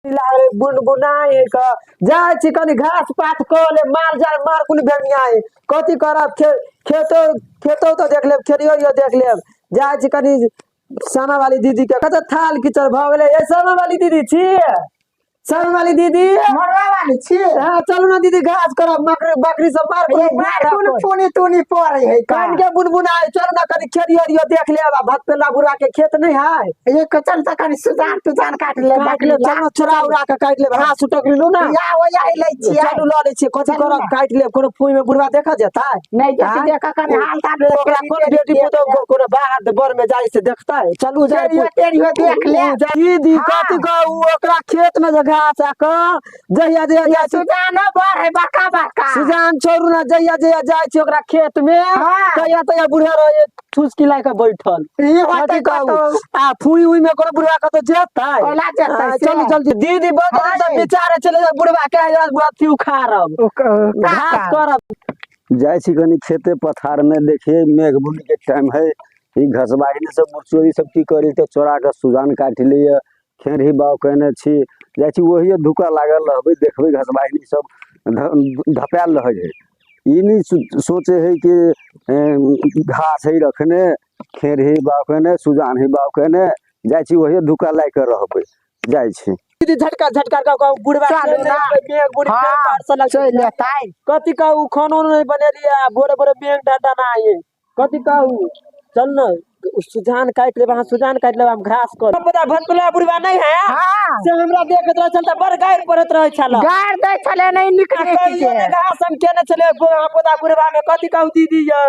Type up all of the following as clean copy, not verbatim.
बुनबुनाए क जाय छी कनी घास पात क ले माल जाल मार कुन भेमियाए कथी करब खेतो खेतो तो देख लेब खेरियो यो देख लेब जाय छी कनी सामा वाली दीदी के कत थाल कीचड़ भ गेले ए सामा वाली दीदी छी सामा वाली दीदी मरवा वाली छी। हां चलू ना दीदी घास करब बकरी सब मार ये मार कोन फोनी तोनी पड़े है का कान के बुनबुनाए चल ना कनी खेरियो देख लेब भात पेला बुरा के खेत नहीं है ये कचल त कनी सुजान तुजान काट ले चल छोरा उड़ा के काट ले हां सुटक लो ना या ओ या ले छी चलू ल ले छी कथी करब काट ले कोनो फूई में बुढ़वा देखा जेता नहीं देखी देखा कनी हाल ता ओकरा कोन बेटी पुतो कोनो बाहर बर में जाई से देखता है चलू जाई तेरियो देख ले दीदी कथी कहू ओकरा खेत में घास आ क जहिया जहिया सुजान बर है बका बका सुजान छोड़ू ना जहिया जहिया जाय छी ओकरा खेत में तहिया तहिया बुढ़ा रहे फुसकी ला के बैठल ई होते कहू आ फुई उई में कोनो बुढ़वा कतो जेतै ओला जेतै चलू जल्दी दीदी बता त बेचारे चले बुढ़वा के अथी उखाड़ब घास करब जाय छी कनी खेते पथार में देखिए मेघ बुनी के टाइम है ई घसबाही ने सब मुरचोरी सब की करी त चोरा के सुजान काट लिए खेरही बाव कहने छी जाय छी वही धुका लागल रहबे देखबे घसबाही सब धपाल रह है ई नहीं सोचे है कि घास है रखने खेरही बाव कहने सुजान ही बाव कहने जाय छी वही धुका लाग के रहबे जाय छी दीदी झटका झटका का बुढ़वा मेघ बुढ़ी पार्सल चल लेता है कथी कहू खानो नहीं बनेलिए बोरे बोरे मेघ डाटा ना आए कथी कहू चल न सुजान काट ले वहां सुजान काट ले हम घास कर पता भतला बुढ़वा नहीं है हां से हमरा देखत रह चलता बड़ गायर पड़त रह छला गार दे चले नहीं निकले के घास हम केने चले पोदा बुढ़वा में कथी कहू दीदी ये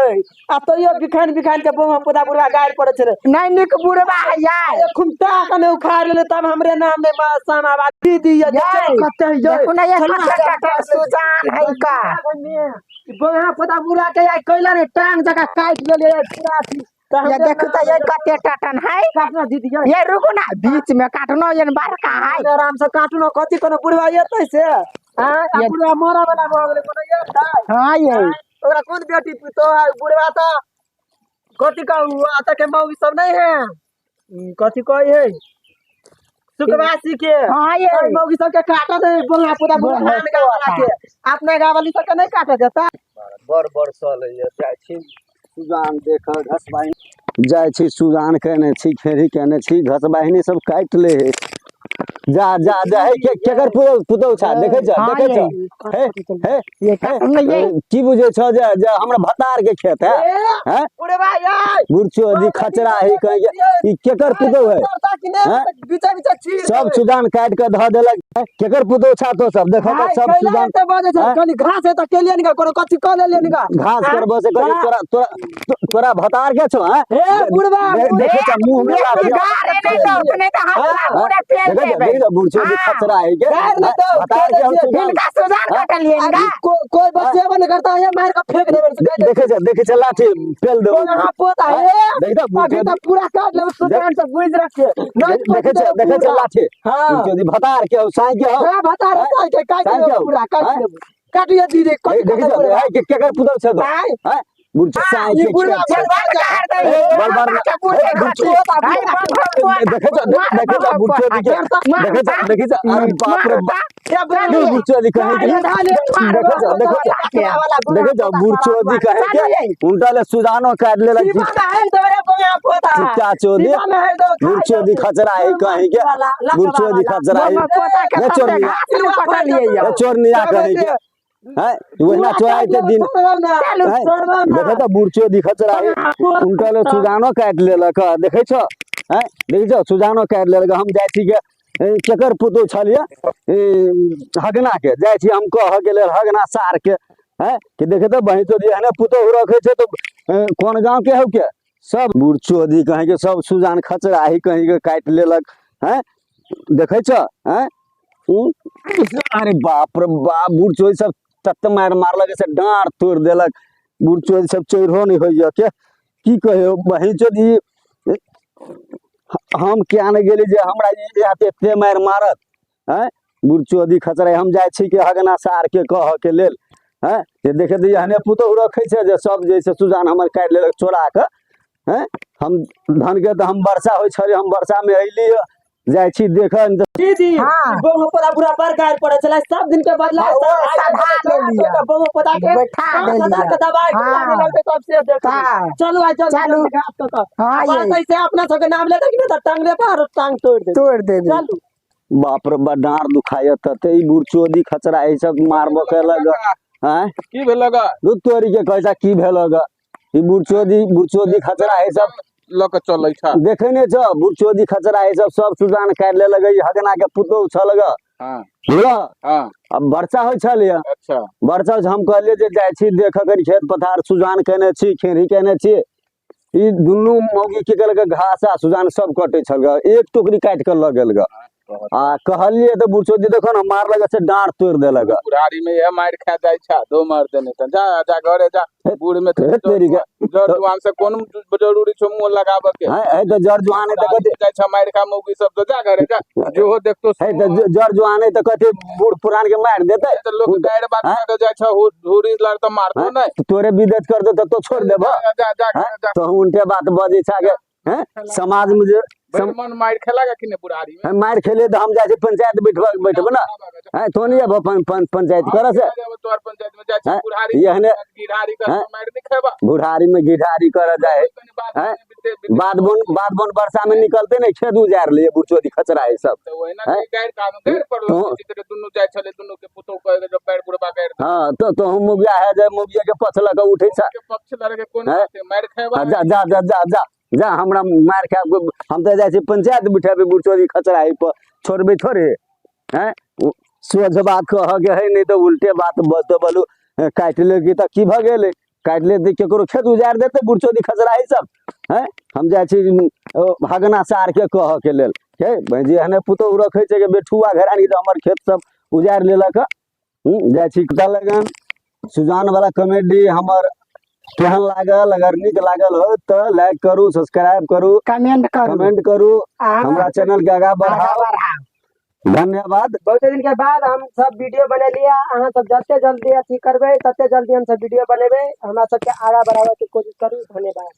आ तो यो बिखान के पोदा बुढ़वा गायर पड़त छले नहीं निक बुढ़वा है यार खुमटा कने उखाड़ ले तब हमरे नाम में सामा बात दीदी ये कते देखो ना ये सुजान है का वहां पोदा बुढ़वा के कैला ने टांग जगह काट ले पूरा ये देखो तो ये कते टटन है काटना दीदी ये रुको ना बीच में काटनो ये बड़का है आराम से काटू ना कथी कोनो बुढ़वा येतै से हां बुढ़वा मरा वाला भ गेलै कोनो येतै हां ये ओकरा कोन बेटी पुतो है बुढ़वा त कथी कहू आता के मौगी सब नहीं है कथी कहै है सुखवासी के हां ये मौगी सब के काटा दे बोला पूरा बुढ़वा के अपने गावली सब के नहीं काटा देता बड़ साल है जाय छी सुजान देख घसबाही जाय छी सुजान कहने छी खेरी कहने छी घसबाही सब काट ले है जा जा जा है केकर पुतौ छा देखे छ हे ये की बुझे छ जे हमरा भतार के खेत है हैं बुढ़वा यार बुरचो दी खचरा है कह ई केकर पुतौ है बीचा बीचा चीर सब सुजान काट के ध देलक केकर पुतौ छा तो सब देखो त सब सुजान त बाजे छ कनी घास है त के लिए निका कोनो कथी क ले निका घास करबो से कही तोरा भतार के छ हैं ए बुढ़वा देखे छ मुंह में नहीं तो बुरचो दी खचरा है के भतार के इनका सुजान काट लिए इनका कोई बच्चे बन करता है मार के फेंक देवे देखे छ लाठी पेल दो यहां पोता है देख तो अभी तो पूरा काट ले सुजान से बुझ रखे देखे छ लाठी हां बुरचो दी भतार के साई के हां बता रहा है काट ले पूरा काट ले दीदी देखे केकर पुतौ छ तो हैं बुरचो साई के बुढ़वा काट दे बार बुरचो देखे बुरचो देखे अरे बाप रे बाप बुरचो दी कहे देखे बुरचो दी कहे उल्टा ले सुजानो काट ले लगी चिक्का चोदी बुरचो दी खचरा है कहे के बुरचो दी खचरा है चोरनिया कहे के है वो ना चोराई ते दिन देखे तो बुरचो दी खचरा है उल्टा ले सुजानो काट लेलक देखे छ हैं देखे छ सुजानो काट लेलक हम जाय छी के केकर पुतो छलिए हगना के जाय छी हम कह के लेल हगना सार के हैं कि देखे तो बही तो दिया ने पुतो रखे छे तो कोन गांव के हो के सब बुरचो दी कहे के सब सुजान खचरा ही कहे के काट लेलक हैं देखे छ हैं अरे बाप रे बाप बुरचो सब तत मार लगे से डांर तोड़ देलक बुरचो सब चोरहो नहीं होइया के की कहे बही चोदी हम क्या न गेली जे हमरा याते एते मार मारत हैं बुरचो दी खचरा हम जाय छी के हगना सार के कह के लेल हैं जे देखे दी हने पुतो रखे छे जे सब जैसे सुजान हमर काट लेलक चोरा के हैं हम धन के तो हम वर्षा होय छले हम वर्षा में अइली जाय छी देखन दीदी हाँ। बहु पता पूरा बरकार पड़े चला सब दिन के बदला हाँ, वो सधा ले लिया। बहु पता के बैठा दे 5,000 लिया। के दवाई हाँ। खिलाने लगते तब से देख हाँ। चलो आज चलू। घास तो हाँ, बात ये। ऐसे अपना सब के नाम लेते कि ना टांगले पर टांग तोड़ दे तोड़ दे चलू बाप रे बा डाँर दुखाय तते ई बुरचोदी खचरा ई सब मारबो केलक हैं की भेलग दू तोरी के कैसा की भेलग ई बुरचोदी खचरा ई सब ल के चलै छ देखे ने छ बुरचोदी खचरा ई सब सुजान काट ले लगे हगना के पुतो छलग हां बुझल हां अब वर्षा होइ छल अच्छा वर्षा हम कहलिए जे जाइ छी देख कर खेत पथार सुजान केने छी खेरी केने छी ई दुनू मौगी के केलक घास आ सुजान सब कटे छल एक टोकरी काट के लग गेल आ कहलिए तो बुरचोदी देखो ना मार लगे से डांर तोड़ देलक बुढ़ारी में यह मार खा जाय छ दो मार देने त जा जा घरे जा बूढ़ में हे तेरी के जड़ जुआन से कोन जरूरी छ मुंह लगाब के है तो जड़ जुआन है तो कते जाय छ मार खा मौगी सब तो जा घरे जा जो हो देख तो है तो जड़ जुआन है तो कते बूढ़ पुरान के मार देते तो लोग गाड़ बात के जाय छ हुरी लड़ तो मार दो नहीं तोरे विदेश कर दे तो छोड़ देबो जा जा जा तो उनके बात बजे छ के हैं समाज में जो मन मार खेलागा कि ने बुढ़ारी में मार खेले तो हम जाए पंचायत बैठब ना है तो नहीं अब पंचायत कर से तोर पंचायत में जाय छ बुढ़ारी यहने गिरहारी का मार दिखेबा बुढ़ारी में गिरहारी कर जाए हैं बाद बन वर्षा में निकलते नहीं खेत उजार लिए बुरचोदी खचरा है सब तो वही ना गाड़ काम गाड़ पर चित्र दुनु जाय छले दुनु के पुतो कहे जो पैर बुढ़बा गाड़ हां तो हम मुगिया है जे मुगिया के पछला के उठे छ के पक्ष लड़ के कोन मार खेबा जा जा जा जा जा जा हमरा मार खा हम तो जाए पंचायत बिठाबे बुरचोदी खचरा है पर छोड़बे थोड़े हैं सोझ बात कह के है नहीं तो उल्टे बात बजते बोलू काट ले की त की भ गेले काट ले तो केकरो खेत उजार देते बुरचोदी खचरा है सब हैं हम जाए छी भागना सार के कह के लेल हे भाईजी हने पुतो रखे छै के बेठुआ घरानी तो हमर खेत सब उजार लेलक जाए छी कता लगन सुजान वाला कॉमेडी हमर केहन लागल अगर निक लागल हो तो लाइक करू सब्सक्राइब करू कमेंट करू हमरा चैनल के आगा बढ़ाओ धन्यवाद बहुत दिन के बाद हम सब वीडियो बने लिया अहाँ सब जते जल्दी अथी करबे तते जल्दी हम सब वीडियो बनेबे हमरा सब के आगा बढ़ावे के कोशिश करू धन्यवाद।